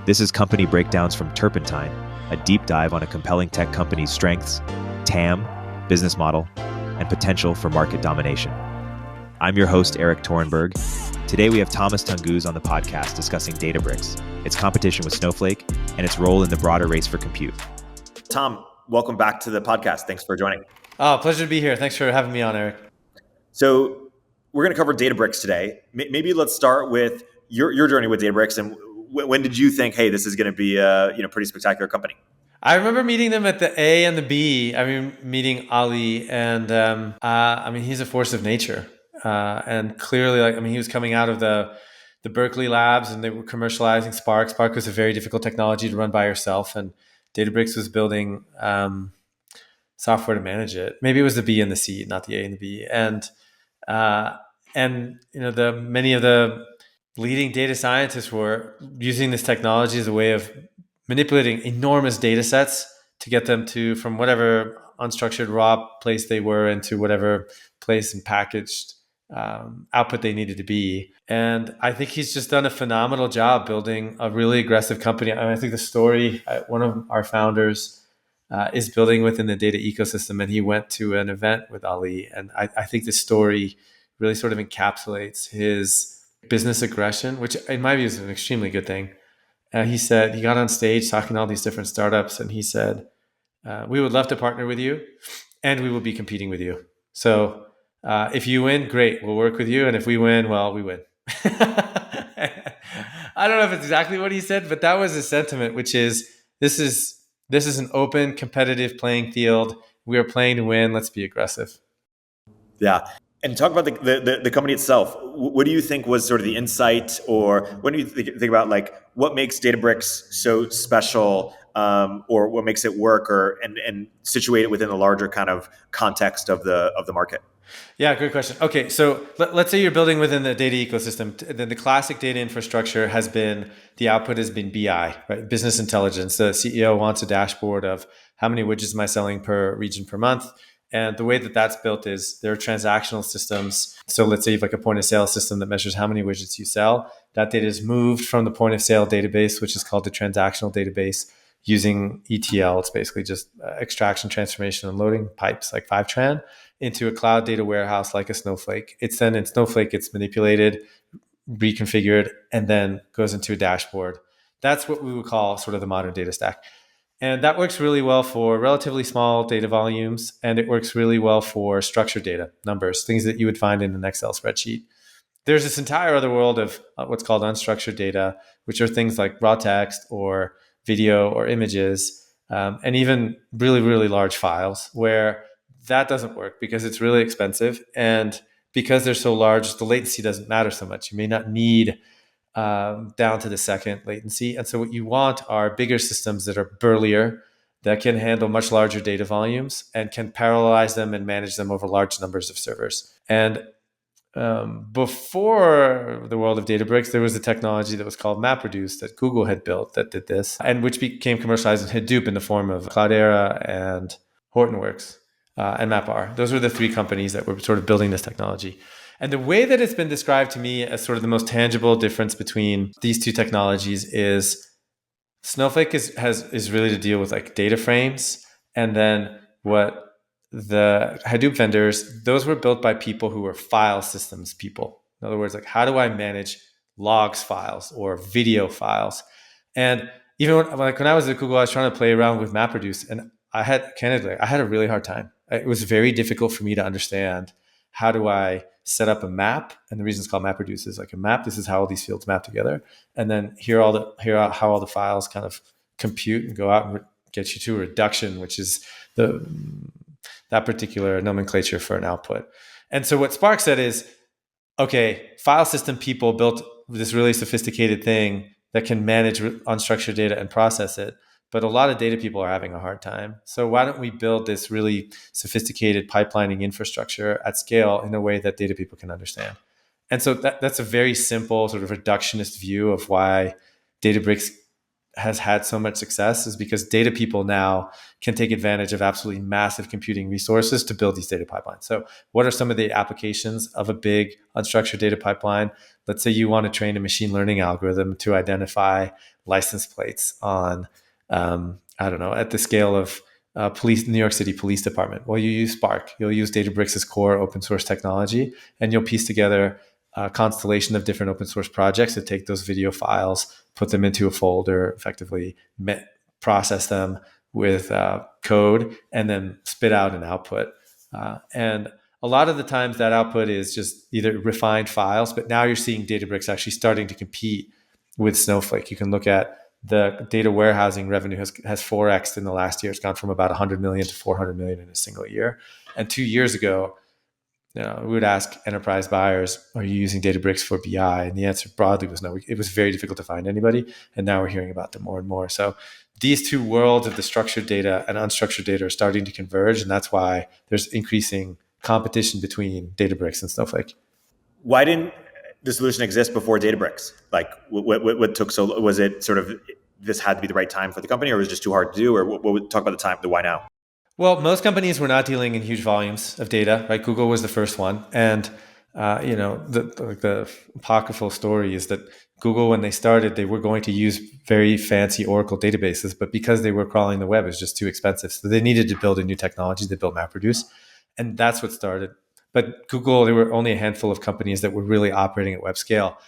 This is Company Breakdowns from Turpentine, a deep dive on a compelling tech company's strengths, TAM, business model, and potential for market domination. I'm your host, Erik Torenberg. Today we have Tomasz Tunguz on the podcast discussing Databricks, its competition with Snowflake, and its role in the broader race for compute. Tom, welcome back to the podcast. Thanks for joining. Oh, pleasure to be here. Thanks for having me on, Erik. So we're going to cover Databricks today. Maybe let's start with your journey with Databricks, and when did you think, hey, this is going to be a pretty spectacular company? I remember meeting them at the A and the B. I mean, meeting Ali, and he's a force of nature. And clearly, he was coming out of the Berkeley labs, and they were commercializing Spark. Spark was a very difficult technology to run by yourself, and Databricks was building software to manage it. Maybe it was the B and the C, not the A and the B. And many of the leading data scientists were using this technology as a way of manipulating enormous data sets to get them from whatever unstructured raw place they were into whatever place and packaged output they needed to be. And I think he's just done a phenomenal job building a really aggressive company. I think the story, one of our founders is building within the data ecosystem, and he went to an event with Ali. And I think the story really sort of encapsulates his business aggression, which in my view is an extremely good thing. He said, he got on stage talking to all these different startups, and he said, we would love to partner with you, and we will be competing with you. So if you win, great, we'll work with you. And if we win, well, we win. I don't know if it's exactly what he said, but that was his sentiment, which is, this is an open, competitive playing field. We are playing to win. Let's be aggressive. Yeah. And talk about the company itself. What do you think was sort of the insight, or what do you think about what makes Databricks so special, or what makes it work, and situate it within the larger kind of context of the market? Yeah, great question. Okay, so let's say you're building within the data ecosystem. The classic data infrastructure has been, the output has been BI, right? Business intelligence. The CEO wants a dashboard of how many widgets am I selling per region per month. And the way that that's built is there are transactional systems. So let's say you have a point of sale system that measures how many widgets you sell. That data is moved from the point of sale database, which is called the transactional database, using ETL. It's basically just extraction, transformation, and loading pipes like Fivetran into a cloud data warehouse like a Snowflake. It's then in Snowflake, it's manipulated, reconfigured, and then goes into a dashboard. That's what we would call sort of the modern data stack. And that works really well for relatively small data volumes, and it works really well for structured data, numbers, things that you would find in an Excel spreadsheet. There's this entire other world of what's called unstructured data, which are things like raw text or video or images, and even really, really large files, where that doesn't work because it's really expensive. And because they're so large, the latency doesn't matter so much. You may not need down to the second latency. And so what you want are bigger systems that are burlier, that can handle much larger data volumes and can parallelize them and manage them over large numbers of servers. And before the world of Databricks, there was a technology that was called MapReduce that Google had built that did this, and which became commercialized in Hadoop in the form of Cloudera and Hortonworks and MapR. Those were the three companies that were sort of building this technology. And the way that it's been described to me as sort of the most tangible difference between these two technologies is Snowflake is really to deal with data frames. And then what the Hadoop vendors, those were built by people who were file systems people. In other words, how do I manage logs files or video files? And even when I was at Google, I was trying to play around with MapReduce, and I had a really hard time. It was very difficult for me to understand, how do I set up a map? And the reason it's called MapReduce is a map. This is how all these fields map together. And then here are how all the files kind of compute and go out and get you to a reduction, which is that particular nomenclature for an output. And so what Spark said is, okay, file system people built this really sophisticated thing that can manage unstructured data and process it. But a lot of data people are having a hard time. So why don't we build this really sophisticated pipelining infrastructure at scale in a way that data people can understand? And so that's a very simple sort of reductionist view of why Databricks has had so much success is because data people now can take advantage of absolutely massive computing resources to build these data pipelines. So what are some of the applications of a big unstructured data pipeline? Let's say you want to train a machine learning algorithm to identify license plates on, I don't know, at the scale of New York City Police Department. Well, you use Spark. You'll use Databricks as core open source technology, and you'll piece together a constellation of different open source projects to take those video files, put them into a folder, effectively process them with code, and then spit out an output. And a lot of the times that output is just either refined files, but now you're seeing Databricks actually starting to compete with Snowflake. You can look at the data warehousing revenue has 4x'd in the last year. It's gone from about 100 million to 400 million in a single year. And 2 years ago, we would ask enterprise buyers, are you using Databricks for BI? And the answer broadly was no. It was very difficult to find anybody. And now we're hearing about them more and more. So these two worlds of the structured data and unstructured data are starting to converge. And that's why there's increasing competition between Databricks and Snowflake. Why didn't the solution exist before Databricks? Like what took so, was it sort of, this had to be the right time for the company, or was it just too hard to do? Or what would talk about the time, the why now? Well, most companies were not dealing in huge volumes of data, right? Google was the first one. And, the apocryphal story is that Google, when they started, they were going to use very fancy Oracle databases, but because they were crawling the web, it was just too expensive. So they needed to build a new technology. They built MapReduce. And that's what started. But Google, there were only a handful of companies that were really operating at web scale.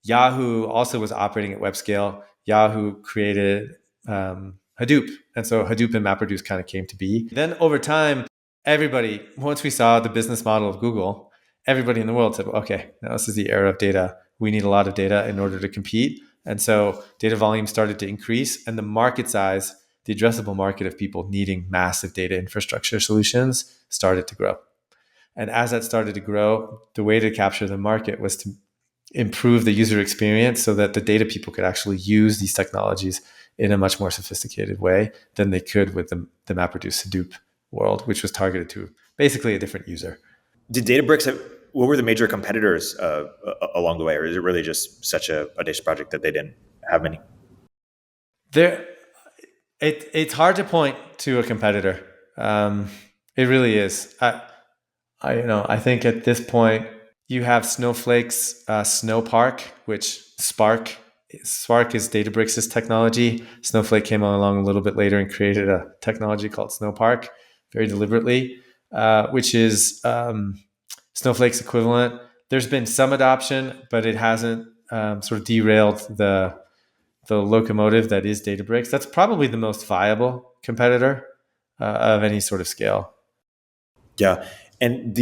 Yahoo also was operating at web scale. Yahoo created Hadoop. And so Hadoop and MapReduce kind of came to be. Then over time, everybody, once we saw the business model of Google, everybody in the world said, okay, now this is the era of data. We need a lot of data in order to compete. And so data volume started to increase, and the market size, the addressable market of people needing massive data infrastructure solutions started to grow. And as that started to grow, the way to capture the market was to improve the user experience so that the data people could actually use these technologies in a much more sophisticated way than they could with the MapReduce Hadoop world, which was targeted to basically a different user. Did Databricks what were the major competitors along the way, or is it really just such a audacious project that they didn't have many? It's hard to point to a competitor. It really is. I think at this point you have Snowflake's Snowpark, which Spark is Databricks' technology. Snowflake came along a little bit later and created a technology called Snowpark, very deliberately, which is Snowflake's equivalent. There's been some adoption, but it hasn't sort of derailed the locomotive that is Databricks. That's probably the most viable competitor of any sort of scale. Yeah. And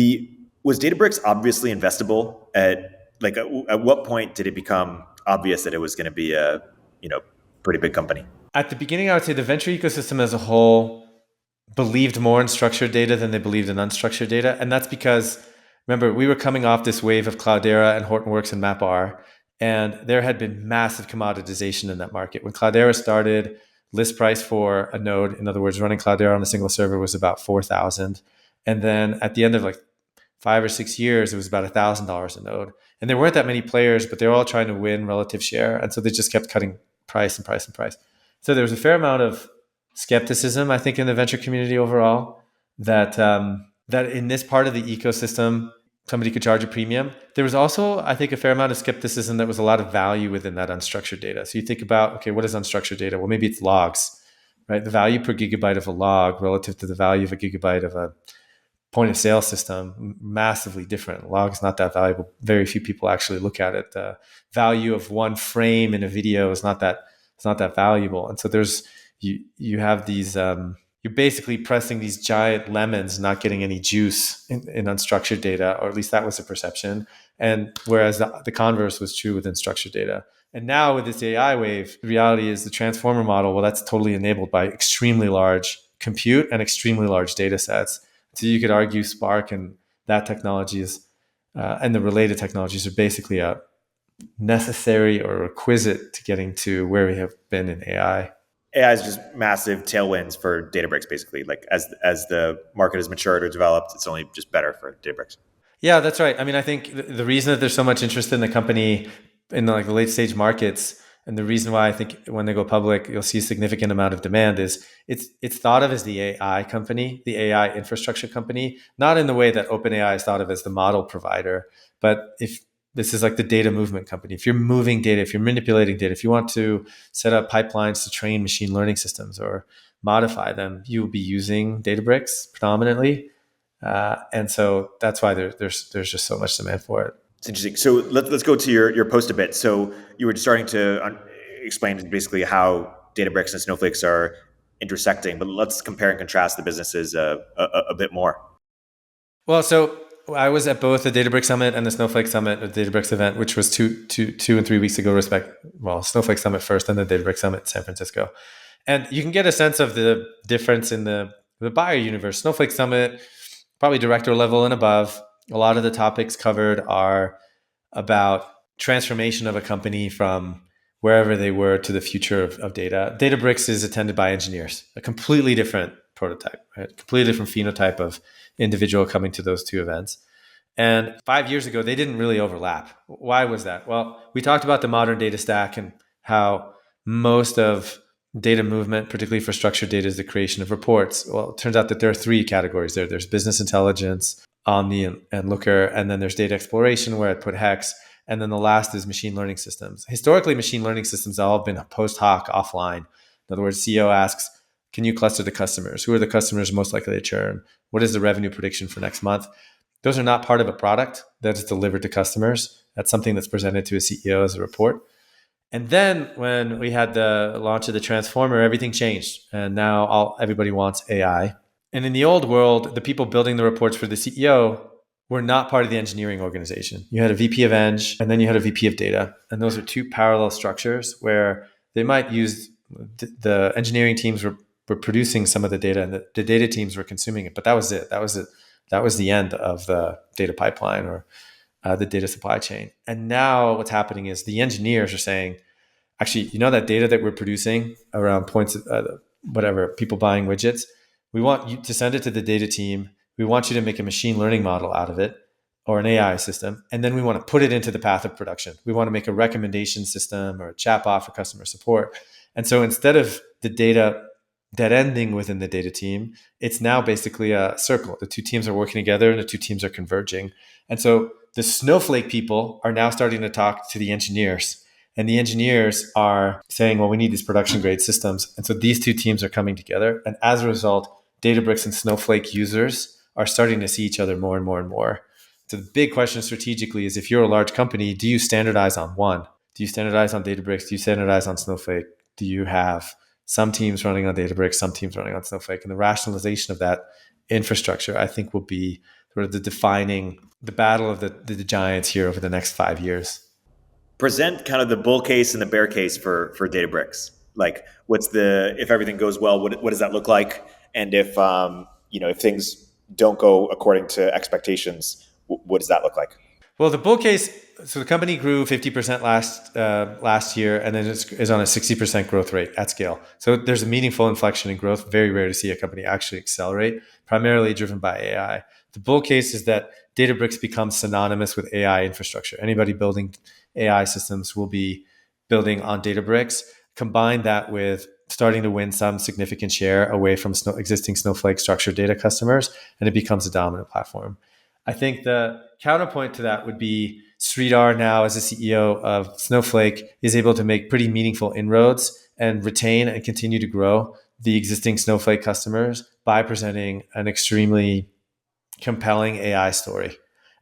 was Databricks obviously investable at what point did it become obvious that it was going to be a pretty big company? At the beginning, I would say the venture ecosystem as a whole believed more in structured data than they believed in unstructured data. And that's because, remember, we were coming off this wave of Cloudera and Hortonworks and MapR, and there had been massive commoditization in that market. When Cloudera started, list price for a node, in other words, running Cloudera on a single server, was about $4,000. And then at the end of like 5 or 6 years, it was about $1,000 a node. And there weren't that many players, but they were all trying to win relative share. And so they just kept cutting price and price and price. So there was a fair amount of skepticism, I think, in the venture community overall, that in this part of the ecosystem, somebody could charge a premium. There was also, I think, a fair amount of skepticism that was a lot of value within that unstructured data. So you think about, okay, what is unstructured data? Well, maybe it's logs, right? The value per gigabyte of a log relative to the value of a gigabyte of a point of sale system, massively different. Log is not that valuable. Very few people actually look at it. The value of one frame in a video is not that valuable. And so you have these, you're basically pressing these giant lemons, not getting any juice in unstructured data, or at least that was the perception. And whereas the converse was true with unstructured data. And now with this AI wave, the reality is the transformer model, well, that's totally enabled by extremely large compute and extremely large data sets. So you could argue Spark and that technology is, and the related technologies are basically a necessary or requisite to getting to where we have been in AI. AI is just massive tailwinds for Databricks, basically. Like as the market has matured or developed, it's only just better for Databricks. Yeah, that's right. I mean, I think the reason that there's so much interest in the company in the late stage markets And the reason why I think when they go public, you'll see a significant amount of demand is it's thought of as the AI company, the AI infrastructure company, not in the way that OpenAI is thought of as the model provider, but if this is like the data movement company. If you're moving data, if you're manipulating data, if you want to set up pipelines to train machine learning systems or modify them, you will be using Databricks predominantly. And so that's why there's just so much demand for it. It's interesting. So let's go to your post a bit. So you were starting to explain basically how Databricks and Snowflakes are intersecting, but let's compare and contrast the businesses a bit more. Well, so I was at both the Databricks Summit and the Snowflake Summit, the Databricks event, which was two and 3 weeks ago, Snowflake Summit first, and the Databricks Summit in San Francisco. And you can get a sense of the difference in the buyer universe. Snowflake Summit, probably director level and above. A lot of the topics covered are about transformation of a company from wherever they were to the future of data. Databricks is attended by engineers, a completely different prototype, right? Completely different phenotype of individual coming to those two events. And 5 years ago, they didn't really overlap. Why was that? Well, we talked about the modern data stack and how most of data movement, particularly for structured data, is the creation of reports. Well, it turns out that there are three categories there. There's business intelligence, Omni and Looker, and then there's data exploration where I put Hex, and then the last is machine learning systems. Historically, machine learning systems have all been post hoc, offline. In other words, CEO asks, can you cluster the customers? Who are the customers most likely to churn? What is the revenue prediction for next month? Those are not part of a product that is delivered to customers. That's something that's presented to a CEO as a report. And then when we had the launch of the Transformer, everything changed. And now everybody wants AI. And in the old world, the people building the reports for the CEO were not part of the engineering organization. You had a VP of Eng, and then you had a VP of Data. And those are two parallel structures where they might use the engineering teams were producing some of the data, and the data teams were consuming it. But that was it. That was the end of the data pipeline or the data supply chain. And now what's happening is the engineers are saying, actually, that data that we're producing around points, whatever, people buying widgets, we want you to send it to the data team. We want you to make a machine learning model out of it or an AI system. And then we want to put it into the path of production. We want to make a recommendation system or a chatbot for customer support. And so instead of the data dead ending within the data team, it's now basically a circle. The two teams are working together and the two teams are converging. And so the Snowflake people are now starting to talk to the engineers. And the engineers are saying, well, we need these production grade systems. And so these two teams are coming together. And as a result, Databricks and Snowflake users are starting to see each other more and more and more. So the big question strategically is, if you're a large company, do you standardize on one? Do you standardize on Databricks? Do you standardize on Snowflake? Do you have some teams running on Databricks, some teams running on Snowflake? And the rationalization of that infrastructure, I think, will be sort of the battle of the giants here over the next 5 years. Present kind of the bull case and the bear case for Databricks. Like, if everything goes well, what does that look like? And if things don't go according to expectations, what does that look like? Well, the bull case, so the company grew 50% last year, and then is on a 60% growth rate at scale. So there's a meaningful inflection in growth. Very rare to see a company actually accelerate, primarily driven by AI. The bull case is that Databricks becomes synonymous with AI infrastructure. Anybody building AI systems will be building on Databricks. Combine that with starting to win some significant share away from existing Snowflake structured data customers, and it becomes a dominant platform. I think the counterpoint to that would be Sridhar now, as the CEO of Snowflake, is able to make pretty meaningful inroads and retain and continue to grow the existing Snowflake customers by presenting an extremely compelling AI story.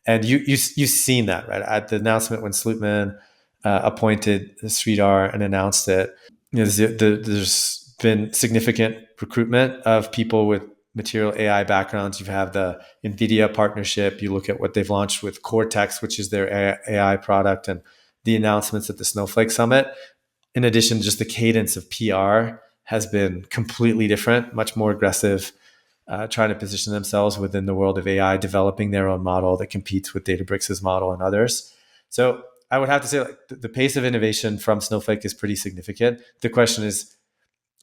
And you've seen that, right? At the announcement when Slootman appointed Sridhar and announced it, there's been significant recruitment of people with material AI backgrounds. You have the Nvidia partnership. You look at what they've launched with Cortex, which is their AI product, and the announcements at the Snowflake Summit. In addition, just the cadence of PR has been completely different, much more aggressive, trying to position themselves within the world of AI, developing their own model that competes with Databricks' model and others. So I would have to say, the pace of innovation from Snowflake is pretty significant. The question is,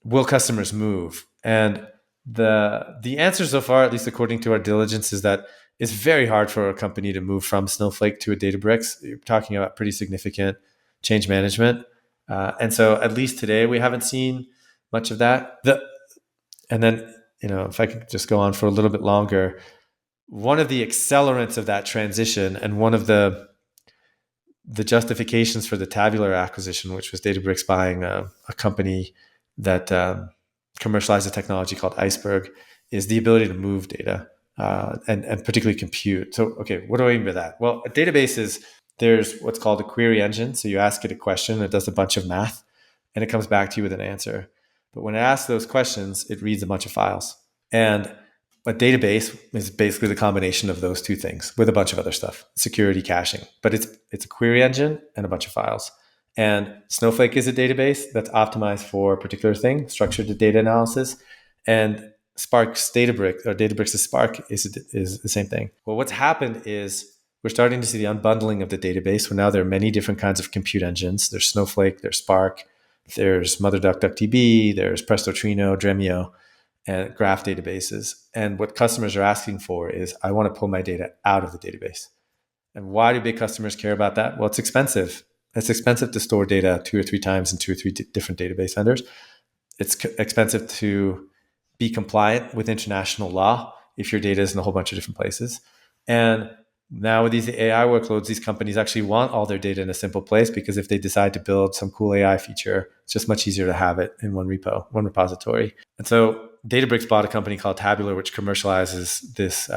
will customers move? And the answer so far, at least according to our diligence, is that it's very hard for a company to move from Snowflake to a Databricks. You're talking about pretty significant change management. And so at least today, we haven't seen much of that. And then, if I could just go on for a little bit longer, one of the accelerants of that transition and one of the justifications for the tabular acquisition, which was Databricks buying a company that commercialized a technology called Iceberg, is the ability to move data and particularly compute. So, okay, what do I mean by that? Well, a database is, there's what's called a query engine. So you ask it a question, it does a bunch of math, and it comes back to you with an answer. But when it asks those questions, it reads a bunch of files. And a database is basically the combination of those two things with a bunch of other stuff, security, caching. But it's a query engine and a bunch of files. And Snowflake is a database that's optimized for a particular thing, structured data analysis. And Spark's Databricks, or Databricks' Spark, is the same thing. Well, what's happened is we're starting to see the unbundling of the database. Where now there are many different kinds of compute engines. There's Snowflake, there's Spark, there's MotherDuck, DuckDB, there's Presto, Trino, Dremio, and graph databases. And what customers are asking for is, I want to pull my data out of the database. And why do big customers care about that? Well, it's expensive. It's expensive to store data 2 or 3 times in 2 or 3 different database vendors. It's expensive to be compliant with international law if your data is in a whole bunch of different places. And now with these AI workloads, these companies actually want all their data in a simple place, because if they decide to build some cool AI feature, it's just much easier to have it in one repo, one repository. And so Databricks bought a company called Tabular, which commercializes this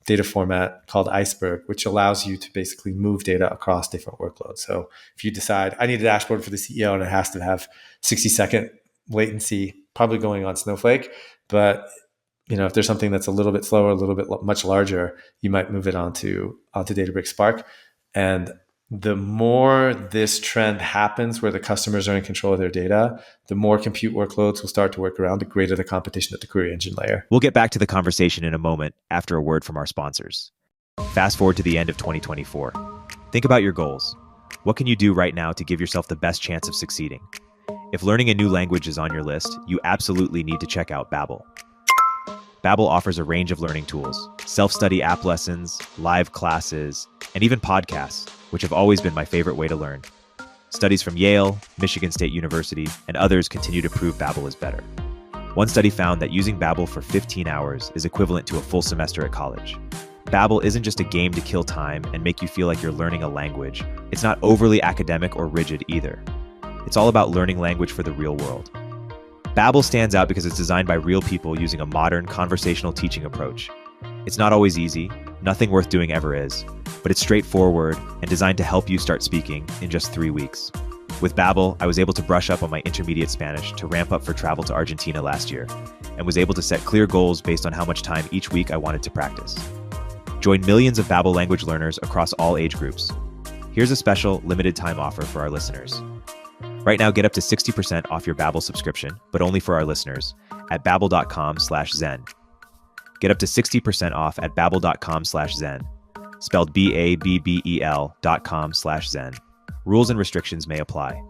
data format called Iceberg, which allows you to basically move data across different workloads. So if you decide, I need a dashboard for the CEO and it has to have 60-second latency, probably going on Snowflake. But if there's something that's a little bit slower, a little bit much larger, you might move it onto Databricks Spark. And the more this trend happens where the customers are in control of their data, the more compute workloads will start to work around, the greater the competition at the query engine layer. We'll get back to the conversation in a moment after a word from our sponsors. Fast forward to the end of 2024. Think about your goals. What can you do right now to give yourself the best chance of succeeding? If learning a new language is on your list, you absolutely need to check out Babbel. Babbel offers a range of learning tools, self-study app lessons, live classes, and even podcasts, which have always been my favorite way to learn. Studies from Yale, Michigan State University, and others continue to prove Babbel is better. One study found that using Babbel for 15 hours is equivalent to a full semester at college. Babbel isn't just a game to kill time and make you feel like you're learning a language. It's not overly academic or rigid either. It's all about learning language for the real world. Babbel stands out because it's designed by real people using a modern conversational teaching approach. It's not always easy, nothing worth doing ever is, but it's straightforward and designed to help you start speaking in just 3 weeks. With Babbel, I was able to brush up on my intermediate Spanish to ramp up for travel to Argentina last year, and was able to set clear goals based on how much time each week I wanted to practice. Join millions of Babbel language learners across all age groups. Here's a special limited time offer for our listeners. Right now, get up to 60% off your Babbel subscription, but only for our listeners, at babbel.com/zen. Get up to 60% off at babbel.com/zen, spelled BABBEL.com/zen. Rules and restrictions may apply.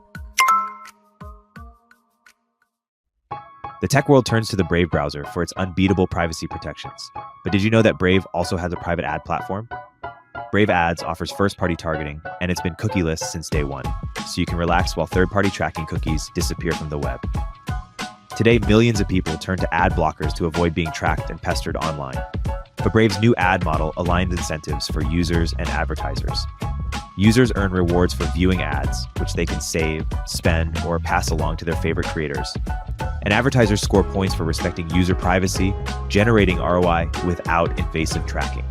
The tech world turns to the Brave browser for its unbeatable privacy protections. But did you know that Brave also has a private ad platform? Brave Ads offers first-party targeting, and it's been cookieless since day one, so you can relax while third-party tracking cookies disappear from the web. Today, millions of people turn to ad blockers to avoid being tracked and pestered online. But Brave's new ad model aligns incentives for users and advertisers. Users earn rewards for viewing ads, which they can save, spend, or pass along to their favorite creators. And advertisers score points for respecting user privacy, generating ROI without invasive tracking.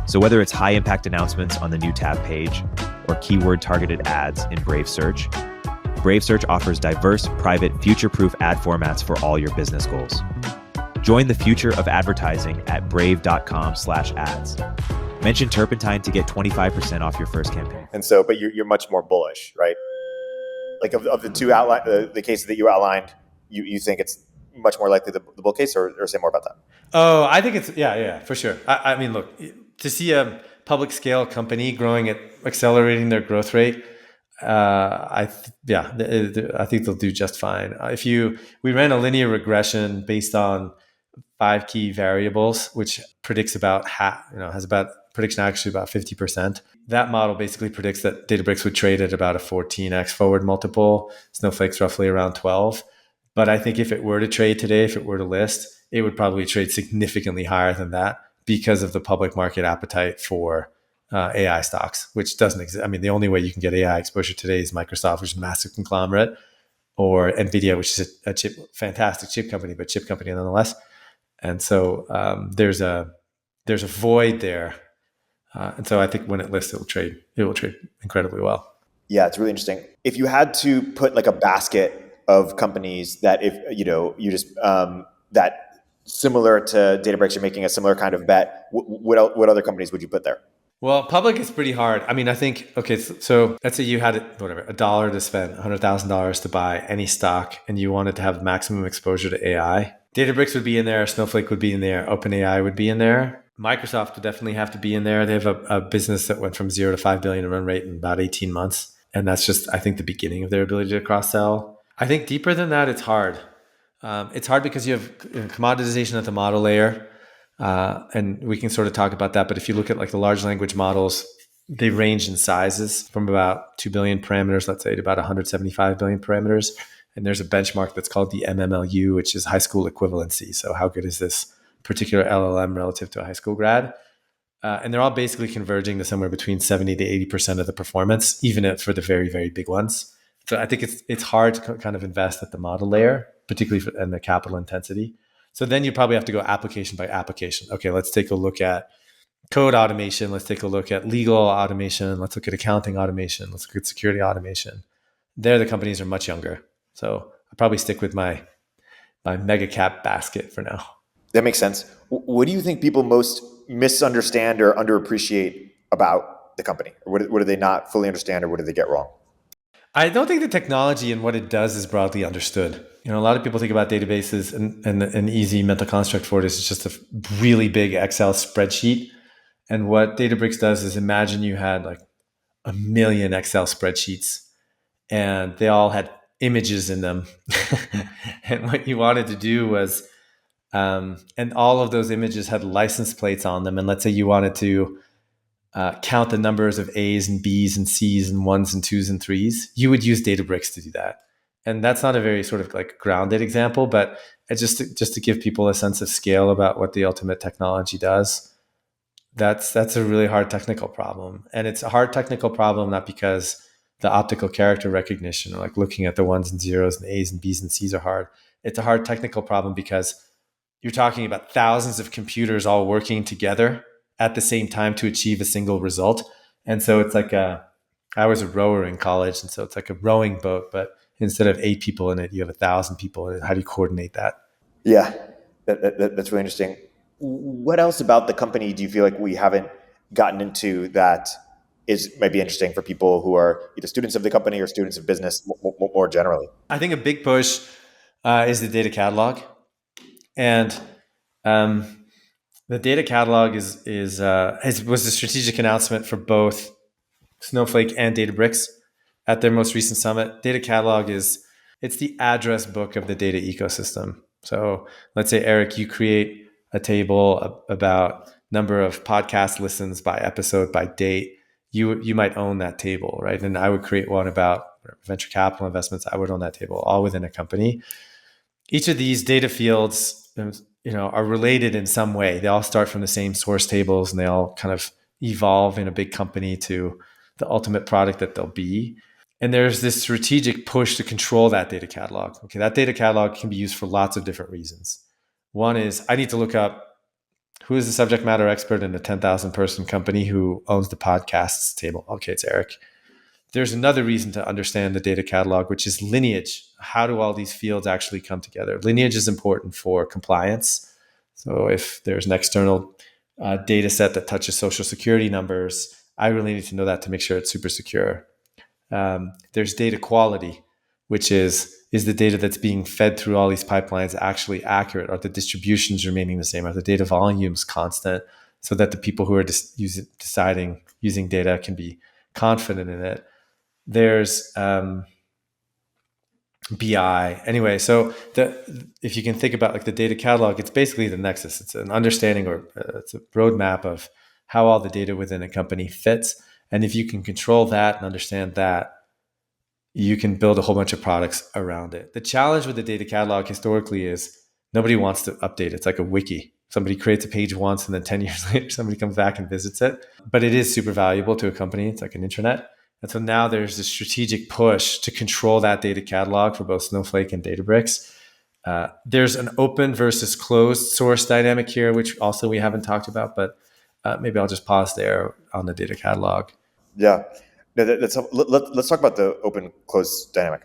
So whether it's high-impact announcements on the new tab page or keyword-targeted ads in Brave Search offers diverse, private, future-proof ad formats for all your business goals. Join the future of advertising at brave.com/ads. Mention Turpentine to get 25% off your first campaign. And so, but you're much more bullish, right? Like of the two the cases that you outlined, you think it's much more likely the bull case, or say more about that? Oh, I think it's, yeah, for sure. I mean, look, to see a public scale company accelerating their growth rate, I think they'll do just fine. We ran a linear regression based on 5 key variables, which predicts about has about prediction actually about 50%. That model basically predicts that Databricks would trade at about a 14x forward multiple. Snowflake's roughly around 12. But I think if it were to trade today, if it were to list, it would probably trade significantly higher than that because of the public market appetite for AI stocks, which doesn't exist. I mean, the only way you can get AI exposure today is Microsoft, which is a massive conglomerate, or Nvidia, which is a fantastic chip company, but chip company nonetheless. And so there's a void there, and so I think when it lists, it will trade incredibly well. Yeah, it's really interesting. If you had to put like a basket of companies that if you just that similar to Databricks, you're making a similar kind of bet, what other companies would you put there? Well, public is pretty hard. I mean, I think, okay, so let's say you had $1 to spend, $100,000 to buy any stock, and you wanted to have maximum exposure to AI. Databricks would be in there, Snowflake would be in there, OpenAI would be in there. Microsoft would definitely have to be in there. They have a business that went from 0 to 5 billion in run rate in about 18 months. And that's just, I think, the beginning of their ability to cross-sell. I think deeper than that, it's hard. It's hard because you have commoditization at the model layer. And we can sort of talk about that. But if you look at like the large language models, they range in sizes from about 2 billion parameters, let's say, to about 175 billion parameters. And there's a benchmark that's called the MMLU, which is high school equivalency. So how good is this particular LLM relative to a high school grad? And they're all basically converging to somewhere between 70 to 80% of the performance, even for the very, very big ones. So I think it's hard to kind of invest at the model layer, particularly in the capital intensity. So then you probably have to go application by application. Okay, let's take a look at code automation. Let's take a look at legal automation. Let's look at accounting automation. Let's look at security automation. There, the companies are much younger. So I'll probably stick with my mega cap basket for now. That makes sense. What do you think people most misunderstand or underappreciate about the company? Or what do they not fully understand, or what do they get wrong? I don't think the technology and what it does is broadly understood. A lot of people think about databases, and an easy mental construct for it is it's just a really big Excel spreadsheet. And what Databricks does is imagine you had like 1 million Excel spreadsheets, and they all had images in them. And what you wanted to do was, and all of those images had license plates on them. And let's say you wanted to count the numbers of A's and B's and C's and 1s and 2s and 3s, you would use Databricks to do that. And that's not a very sort of like grounded example, but it's just to give people a sense of scale about what the ultimate technology does. That's a really hard technical problem. And it's a hard technical problem not because the optical character recognition, or like looking at the 1s and 0s and A's and B's and C's are hard. It's a hard technical problem because you're talking about thousands of computers all working together at the same time to achieve a single result. And so it's like I was a rower in college, and so it's like a rowing boat, but instead of 8 people in it, you have 1,000 people in it. How do you coordinate that? Yeah, that's really interesting. What else about the company do you feel like we haven't gotten into that might be interesting for people who are either students of the company or students of business more generally? I think a big push is the data catalog. And the data catalog was a strategic announcement for both Snowflake and Databricks at their most recent summit. Data catalog it's the address book of the data ecosystem. So let's say, Erik, you create a table about number of podcast listens by episode by date. You might own that table, right? And I would create one about venture capital investments. I would own that table, all within a company. Each of these data fields, are related in some way. They all start from the same source tables, and they all kind of evolve in a big company to the ultimate product that they'll be. And there's this strategic push to control that data catalog. Okay, that data catalog can be used for lots of different reasons. One is I need to look up who is the subject matter expert in a 10,000 person company who owns the podcasts table. Okay, it's Erik. There's another reason to understand the data catalog, which is lineage. How do all these fields actually come together? Lineage is important for compliance. So if there's an external data set that touches social security numbers, I really need to know that to make sure it's super secure. There's data quality, which is the data that's being fed through all these pipelines actually accurate? Are the distributions remaining the same? Are the data volumes constant, so that the people who are deciding using data can be confident in it? There's BI. Anyway, so if you can think about like the data catalog, it's basically the nexus. It's an understanding, or it's a roadmap of how all the data within a company fits. And if you can control that and understand that, you can build a whole bunch of products around it. The challenge with the data catalog historically is nobody wants to update it. It's like a wiki. Somebody creates a page once and then 10 years later, somebody comes back and visits it. But it is super valuable to a company. It's like an intranet. And so now there's this strategic push to control that data catalog for both Snowflake and Databricks. There's an open versus closed source dynamic here, which also we haven't talked about, but maybe I'll just pause there on the data catalog. Yeah. No, let's talk about the open closed dynamic.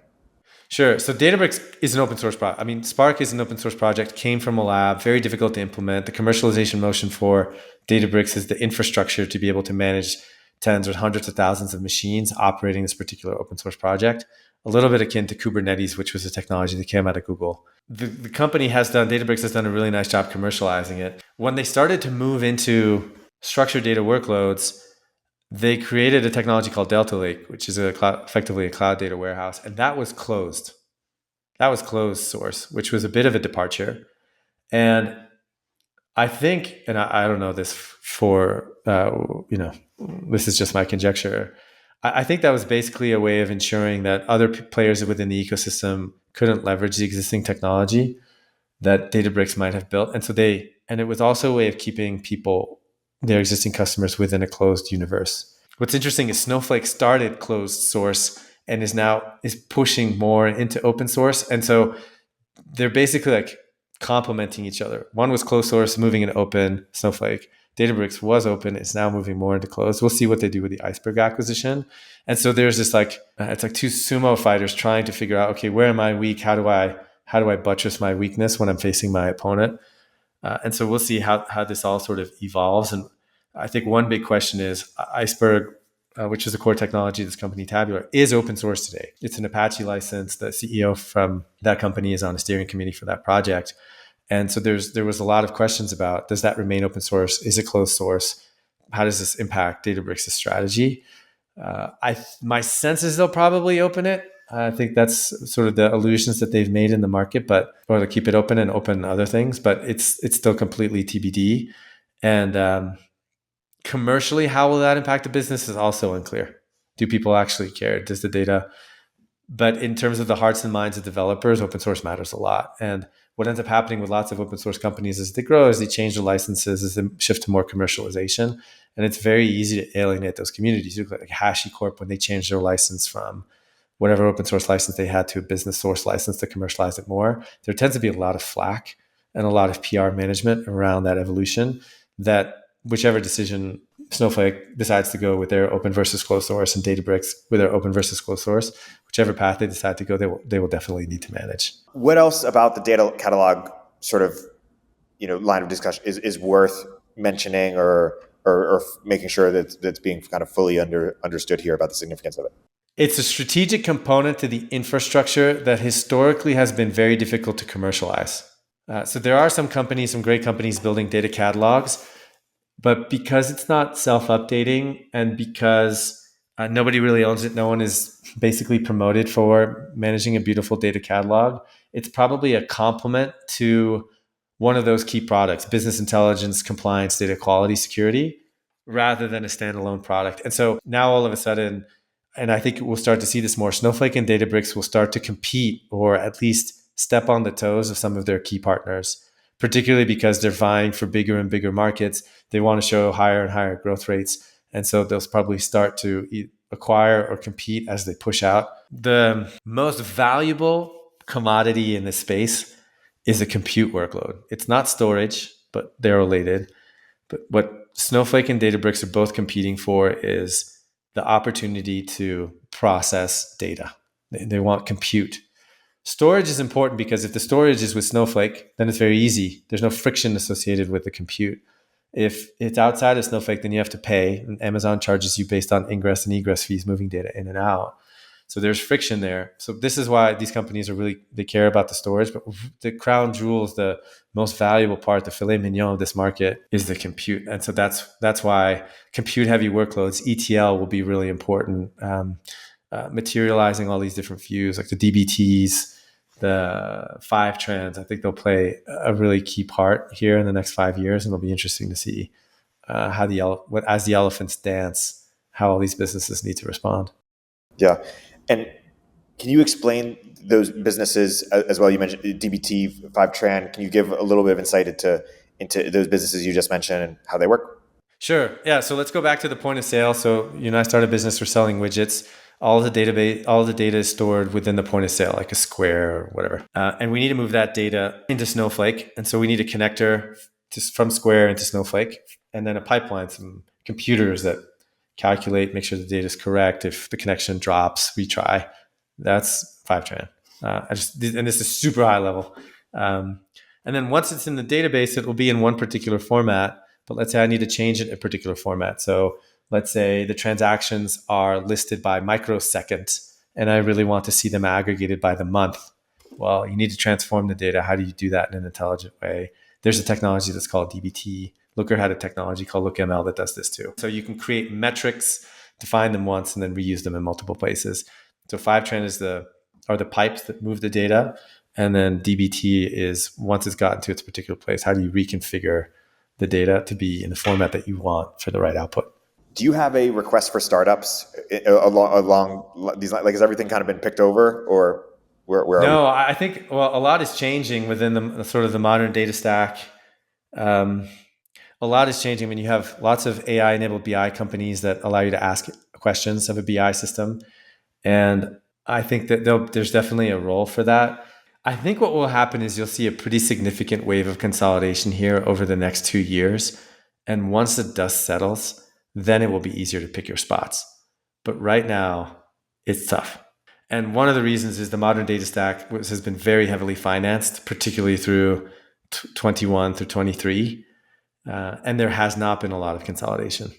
Sure. So Databricks is an open source project. I mean, Spark is an open source project, came from a lab, very difficult to implement. The commercialization motion for Databricks is the infrastructure to be able to manage tens or hundreds of thousands of machines operating this particular open source project, a little bit akin to Kubernetes, which was a technology that came out of Google. The company Databricks has done a really nice job commercializing it. When they started to move into structured data workloads, they created a technology called Delta Lake, which is effectively a cloud data warehouse. And that was closed. That was closed source, which was a bit of a departure. And I think, and I don't know this for, this is just my conjecture. I think that was basically a way of ensuring that other players within the ecosystem couldn't leverage the existing technology that Databricks might have built. And it was also a way of keeping their existing customers within a closed universe. What's interesting is Snowflake started closed source and is pushing more into open source. And so they're basically like complementing each other. One was closed source, moving into open. Snowflake. Databricks was open. It's now moving more into closed. We'll see what they do with the Iceberg acquisition. And so there's this it's like two sumo fighters trying to figure out, okay, where am I weak? How do I buttress my weakness when I'm facing my opponent? And so we'll see how this all sort of evolves. And I think one big question is Iceberg, which is a core technology of this company, Tabular, is open source today. It's an Apache license. The CEO from that company is on a steering committee for that project. And so there was a lot of questions about, does that remain open source? Is it closed source? How does this impact Databricks' strategy? My sense is they'll probably open it. I think that's sort of the illusions that they've made in the market, or to keep it open and open other things, but it's still completely TBD. And commercially, how will that impact the business is also unclear. Do people actually care? Does the data? But in terms of the hearts and minds of developers, open source matters a lot. And what ends up happening with lots of open source companies as they grow, as they change the licenses, as they shift to more commercialization. And it's very easy to alienate those communities. You look like HashiCorp when they changed their license from whatever open source license they had to a business source license to commercialize it more. There tends to be a lot of flack and a lot of PR management around that evolution, that whichever decision Snowflake decides to go with their open versus closed source and Databricks with their open versus closed source, whichever path they decide to go, they will definitely need to manage. What else about the data catalog sort of, line of discussion is worth mentioning or making sure that it's being kind of fully understood here about the significance of it? It's a strategic component to the infrastructure that historically has been very difficult to commercialize. So there are some great companies building data catalogs, but because it's not self-updating and because nobody really owns it, no one is basically promoted for managing a beautiful data catalog, it's probably a complement to one of those key products, business intelligence, compliance, data quality, security, rather than a standalone product. And so now all of a sudden, and I think we'll start to see this more, Snowflake and Databricks will start to compete or at least step on the toes of some of their key partners, particularly because they're vying for bigger and bigger markets. They want to show higher and higher growth rates. And so they'll probably start to acquire or compete as they push out. The most valuable commodity in this space is a compute workload. It's not storage, but they're related. But what Snowflake and Databricks are both competing for is the opportunity to process data. They want compute. Storage is important because if the storage is with Snowflake, then it's very easy. There's no friction associated with the compute. If it's outside of Snowflake, then you have to pay. And Amazon charges you based on ingress and egress fees moving data in and out. So there's friction there. So this is why these companies they care about the storage, but the crown jewels, the most valuable part, the filet mignon of this market is the compute. And so that's why compute heavy workloads, ETL, will be really important. Materializing all these different views like the DBTs, the 5 trends, I think they'll play a really key part here in the next 5 years. And it'll be interesting to see as the elephants dance, how all these businesses need to respond. Yeah. And can you explain those businesses as well? You mentioned DBT, Fivetran. Can you give a little bit of insight into those businesses you just mentioned and how they work? Sure. Yeah. So let's go back to the point of sale. So you and I started a business for selling widgets. All the data is stored within the point of sale, like a Square or whatever. And we need to move that data into Snowflake. And so we need a connector from Square into Snowflake, and then a pipeline, some computers that calculate, make sure the data is correct. If the connection drops, retry. That's Fivetran. And this is super high level. And then once it's in the database, it will be in one particular format. But let's say I need to change it in a particular format. So let's say the transactions are listed by microsecond, and I really want to see them aggregated by the month. Well, you need to transform the data. How do you do that in an intelligent way? There's a technology that's called DBT. Looker had a technology called LookML that does this too. So you can create metrics, define them once, and then reuse them in multiple places. So Fivetran are the pipes that move the data, and then DBT is, once it's gotten to its particular place, how do you reconfigure the data to be in the format that you want for the right output? Do you have a request for startups along these lines? Like, has everything kind of been picked over, or where No, are we? I think, well, a lot is changing within the sort of the modern data stack. A lot is changing when you have lots of AI-enabled BI companies that allow you to ask questions of a BI system. And I think that there's definitely a role for that. I think what will happen is you'll see a pretty significant wave of consolidation here over the next 2 years. And once the dust settles, then it will be easier to pick your spots. But right now, it's tough. And one of the reasons is the modern data stack has been very heavily financed, particularly through 21 through 23. And there has not been a lot of consolidation,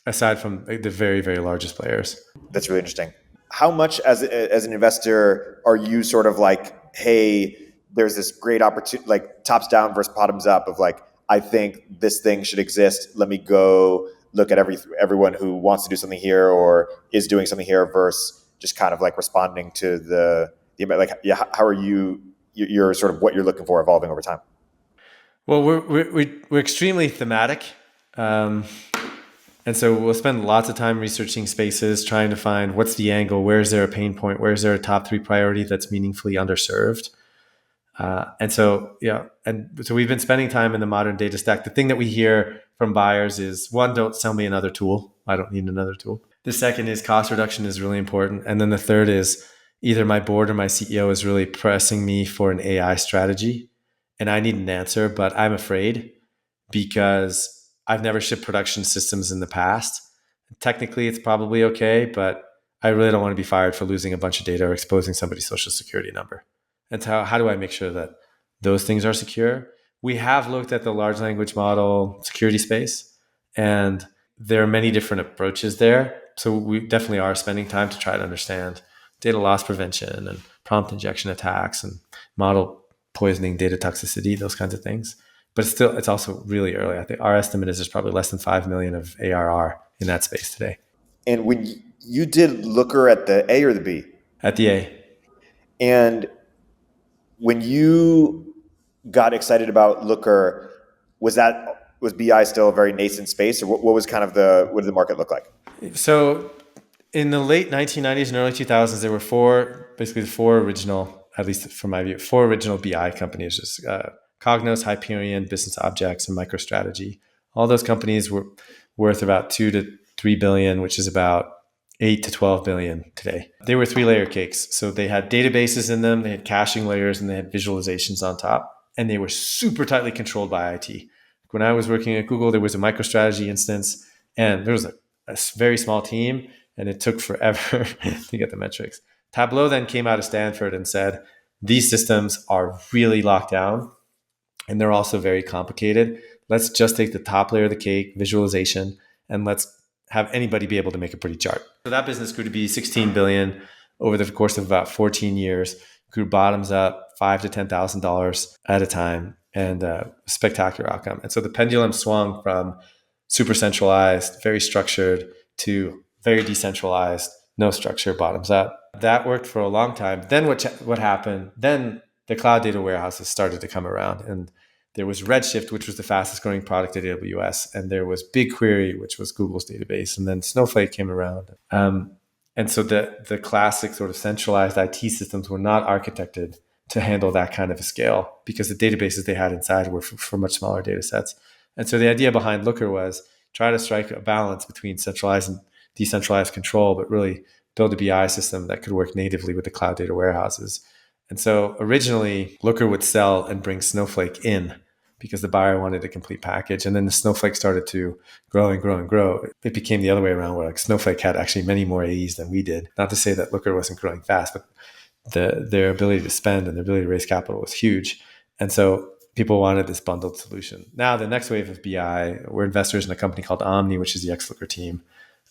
aside from the very, very largest players. That's really interesting. How much as an investor are you sort of like, hey, there's this great opportunity, like tops down versus bottoms up of like, I think this thing should exist. Let me go look at everyone who wants to do something here or is doing something here versus just kind of like responding to the like, yeah, how are you're sort of what you're looking for evolving over time? Well, we're extremely thematic. And so we'll spend lots of time researching spaces, trying to find what's the angle, where is there a pain point, where is there a top 3 priority that's meaningfully underserved. And so we've been spending time in the modern data stack. The thing that we hear from buyers is, one, don't sell me another tool. I don't need another tool. The second is cost reduction is really important. And then the third is either my board or my CEO is really pressing me for an AI strategy. And I need an answer, but I'm afraid because I've never shipped production systems in the past. Technically, it's probably okay, but I really don't want to be fired for losing a bunch of data or exposing somebody's social security number. And how do I make sure that those things are secure? We have looked at the large language model security space, and there are many different approaches there. So we definitely are spending time to try to understand data loss prevention and prompt injection attacks and model poisoning, data toxicity, those kinds of things. But it's also really early. I think our estimate is there's probably less than 5 million of ARR in that space today. And when you did Looker at the A or the B? At the A. And when you got excited about Looker, was BI still a very nascent space, or what was kind of what did the market look like? So in the late 1990s and early 2000s, there were four original, at least from my view, four original BI companies, just Cognos, Hyperion, Business Objects, and MicroStrategy. All those companies were worth about 2 to 3 billion, which is about 8 to 12 billion today. They were 3-layer cakes. So they had databases in them, they had caching layers, and they had visualizations on top. And they were super tightly controlled by IT. When I was working at Google, there was a MicroStrategy instance, and there was a very small team, and it took forever to get the metrics. Tableau then came out of Stanford and said, these systems are really locked down, and they're also very complicated. Let's just take the top layer of the cake, visualization, and let's have anybody be able to make a pretty chart. So that business grew to be 16 billion over the course of about 14 years, grew bottoms up $5,000 to $10,000 at a time, and spectacular outcome. And so the pendulum swung from super centralized, very structured, to very decentralized, no structure, bottoms up. That worked for a long time. Then what happened? Then the cloud data warehouses started to come around, and There was Redshift, which was the fastest growing product at AWS, and there was BigQuery, which was Google's database, and then Snowflake came around. And so the classic sort of centralized IT systems were not architected to handle that kind of a scale because the databases they had inside were for much smaller data sets. And so the idea behind Looker was try to strike a balance between centralized and decentralized control, but really build a BI system that could work natively with the cloud data warehouses. And so originally, Looker would sell and bring Snowflake in because the buyer wanted a complete package. And then the Snowflake started to grow and grow and grow. It became the other way around where like Snowflake had actually many more AEs than we did. Not to say that Looker wasn't growing fast, but their ability to spend and their ability to raise capital was huge. And so people wanted this bundled solution. Now the next wave of BI, we're investors in a company called Omni, which is the ex-Looker team.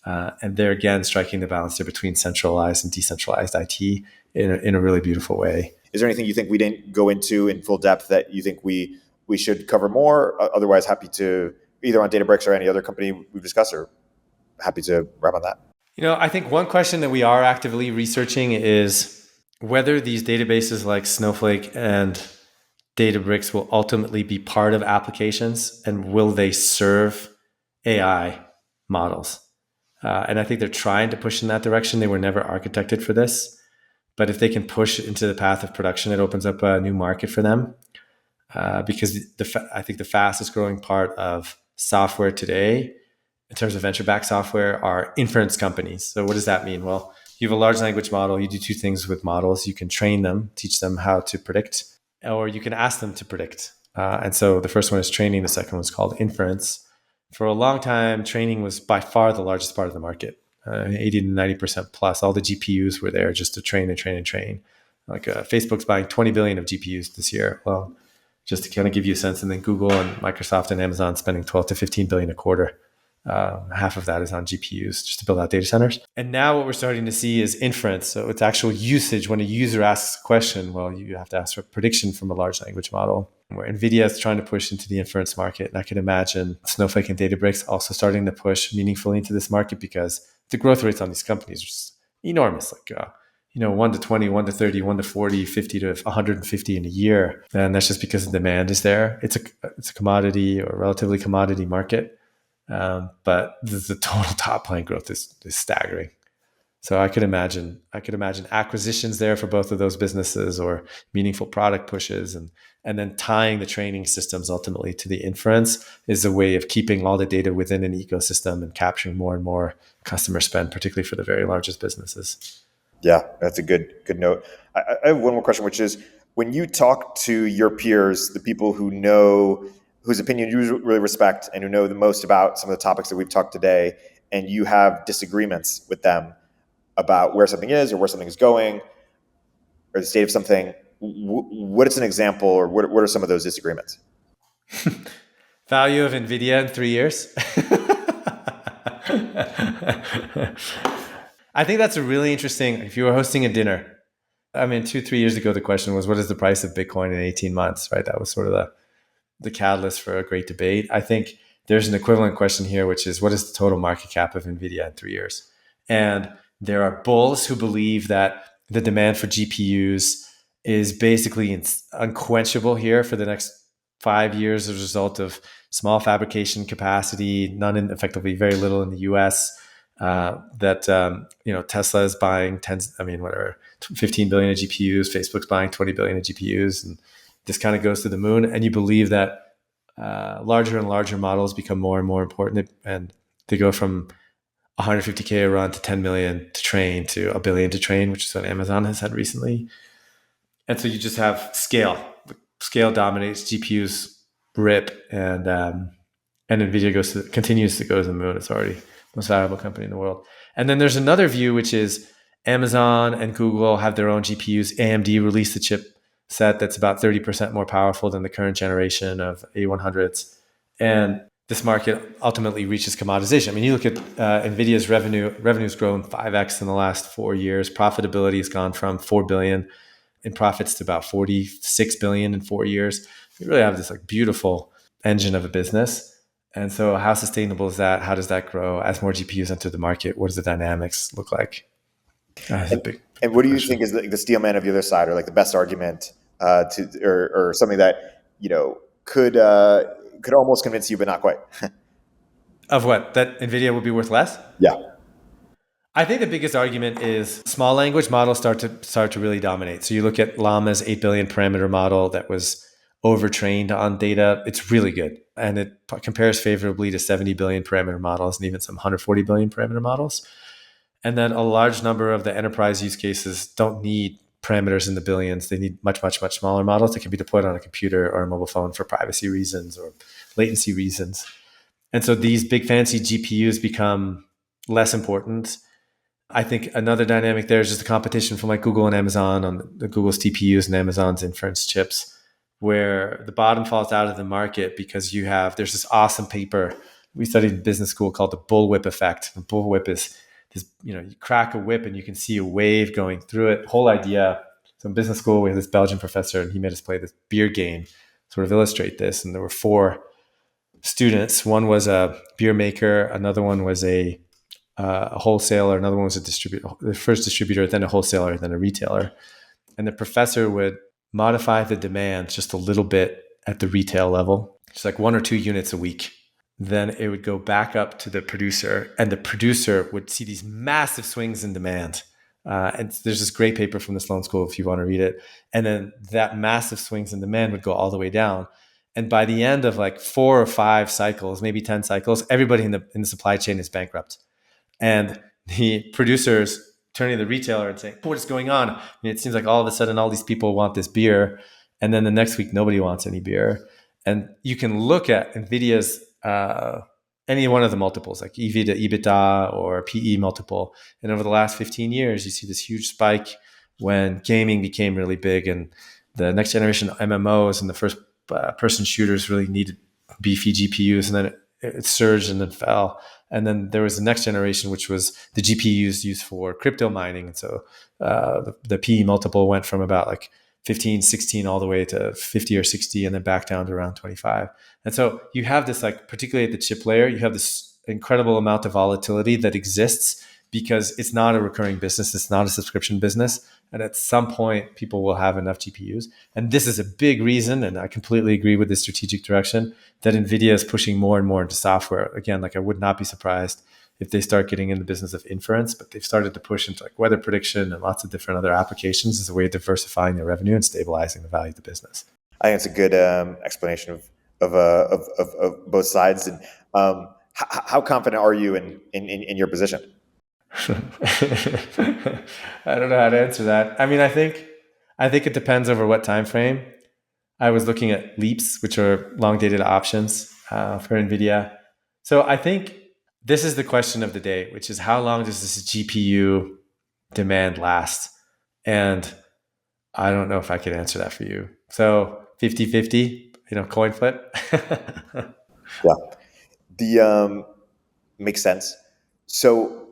And they're again striking the balance there between centralized and decentralized IT in a really beautiful way. Is there anything you think we didn't go into in full depth that you think we should cover more? Otherwise, happy to either on Databricks or any other company we've discussed, or happy to wrap on that. I think one question that we are actively researching is whether these databases like Snowflake and Databricks will ultimately be part of applications, and will they serve AI models? And I think they're trying to push in that direction. They were never architected for this. But if they can push into the path of production, it opens up a new market for them. Because I think the fastest growing part of software today, in terms of venture-backed software, are inference companies. So what does that mean? Well, you have a large language model. You do two things with models. You can train them, teach them how to predict, or you can ask them to predict. And so the first one is training. The second one is called inference. For a long time, training was by far the largest part of the market. 80 to 90% plus. All the GPUs were there just to train and train and train. Like Facebook's buying 20 billion of GPUs this year. Well, just to kind of give you a sense. And then Google and Microsoft and Amazon spending 12 to 15 billion a quarter. Half of that is on GPUs just to build out data centers. And now what we're starting to see is inference. So it's actual usage. When a user asks a question, well, you have to ask for a prediction from a large language model. Where Nvidia is trying to push into the inference market. And I can imagine Snowflake and Databricks also starting to push meaningfully into this market because the growth rates on these companies are just enormous. Like, 1 to 20, 1 to 30, 1 to 40, 50 to 150 in a year. And that's just because the demand is there. It's a commodity or relatively commodity market. But the total top line growth is staggering. So I could imagine acquisitions there for both of those businesses or meaningful product pushes, and then tying the training systems ultimately to the inference is a way of keeping all the data within an ecosystem and capturing more and more customer spend, particularly for the very largest businesses. Yeah, that's a good note. I have one more question, which is when you talk to your peers, the people who know, whose opinion you really respect and who know the most about some of the topics that we've talked today, and you have disagreements with them about where something is or where something is going or the state of something, what is an example or what are some of those disagreements? Value of Nvidia in 3 years. I think that's a really interesting, if you were hosting a dinner, 2-3 years ago, the question was, what is the price of Bitcoin in 18 months, right? That was sort of the catalyst for a great debate. I think there's an equivalent question here, which is, what is the total market cap of Nvidia in 3 years? And there are bulls who believe that the demand for GPUs is basically unquenchable here for the next 5 years as a result of small fabrication capacity, effectively very little in the US. Tesla is buying 15 billion of GPUs. Facebook's buying 20 billion of GPUs, and this kind of goes to the moon. And you believe that larger and larger models become more and more important, and they go from 150K a run to 10 million to train to a billion to train, which is what Amazon has had recently. And so you just have scale. Scale dominates, GPUs rip, and Nvidia continues to go to the moon. It's already the most valuable company in the world. And then there's another view, which is Amazon and Google have their own GPUs. AMD released a chip set that's about 30% more powerful than the current generation of A100s. And this market ultimately reaches commoditization. You look at Nvidia's revenue's grown 5x in the last 4 years. Profitability has gone from 4 billion in profits to about 46 billion in 4 years. We really have this beautiful engine of a business. And so how sustainable is that? How does that grow? As more GPUs enter the market, what does the dynamics look like? And what do you think is the steel man of the other side, or the best argument or something that, could almost convince you, but not quite. Of what? That Nvidia would be worth less? Yeah. I think the biggest argument is small language models start to really dominate. So you look at Llama's 8 billion parameter model that was overtrained on data. It's really good. And it compares favorably to 70 billion parameter models and even some 140 billion parameter models. And then a large number of the enterprise use cases don't need parameters in the billions. They need much, much, much smaller models that can be deployed on a computer or a mobile phone for privacy reasons or latency reasons. And so these big fancy GPUs become less important. I think another dynamic there is just the competition from like Google and Amazon on the Google's TPUs and Amazon's inference chips, where the bottom falls out of the market because there's this awesome paper we studied in business school called the bullwhip effect. The bullwhip is this, you crack a whip and you can see a wave going through it. Whole idea. So in business school, we had this Belgian professor and he made us play this beer game, sort of illustrate this. And there were 4 students. One was a beer maker. Another one was a wholesaler. Another one was a distributor, the first distributor, then a wholesaler, then a retailer. And the professor would modify the demand just a little bit at the retail level, just like 1 or 2 units a week. Then it would go back up to the producer, and the producer would see these massive swings in demand. And there's this great paper from the Sloan School if you want to read it. And then that massive swings in demand would go all the way down. And by the end of like 4 or 5 cycles, maybe 10 cycles, everybody in the supply chain is bankrupt. And the producers turning to the retailer and saying, what is going on? I mean, it seems like all of a sudden all these people want this beer. And then the next week, nobody wants any beer. And you can look at Nvidia's any one of the multiples, like EV to EBITDA or PE multiple. And over the last 15 years, you see this huge spike when gaming became really big and the next generation MMOs and the first person shooters really needed beefy GPUs. And then it surged and then fell. And then there was the next generation, which was the GPUs used for crypto mining. And so the PE multiple went from about like 15, 16, all the way to 50 or 60, and then back down to around 25. And so you have this, like, particularly at the chip layer, you have this incredible amount of volatility that exists because it's not a recurring business. It's not a subscription business. And at some point, people will have enough GPUs. And this is a big reason, and I completely agree with this strategic direction, that NVIDIA is pushing more and more into software. Again, like, I would not be surprised if they start getting in the business of inference, but they've started to push into like weather prediction and lots of different other applications as a way of diversifying their revenue and stabilizing the value of the business. I think it's a good explanation of both sides. And how confident are you in your position? I don't know how to answer that. I mean, I think it depends over what time frame. I was looking at leaps, which are long dated options for NVIDIA. So I think this is the question of the day, which is how long does this GPU demand last? And I don't know if I could answer that for you. So 50-50, coin flip. Yeah. Makes sense. So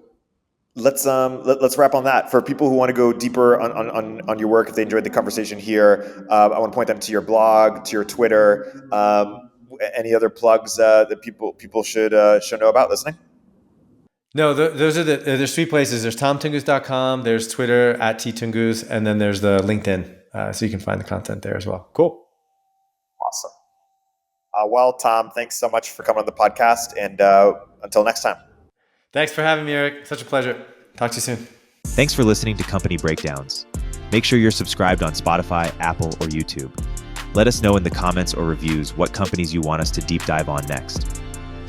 let's wrap on that. For people who want to go deeper on your work, if they enjoyed the conversation here, I want to point them to your blog, to your Twitter. Any other plugs that people should know about listening? No, those are there's 3 places. There's tomtunguz.com, there's Twitter @ttunguz, and then there's the LinkedIn. So you can find the content there as well. Cool. Awesome. Well, Tom, thanks so much for coming on the podcast, and until next time. Thanks for having me, Erik. Such a pleasure. Talk to you soon. Thanks for listening to Company Breakdowns. Make sure you're subscribed on Spotify, Apple, or YouTube. Let us know in the comments or reviews what companies you want us to deep dive on next.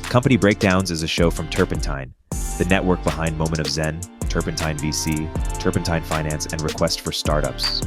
Company Breakdowns is a show from Turpentine, the network behind Moment of Zen, Turpentine VC, Turpentine Finance, and Request for Startups.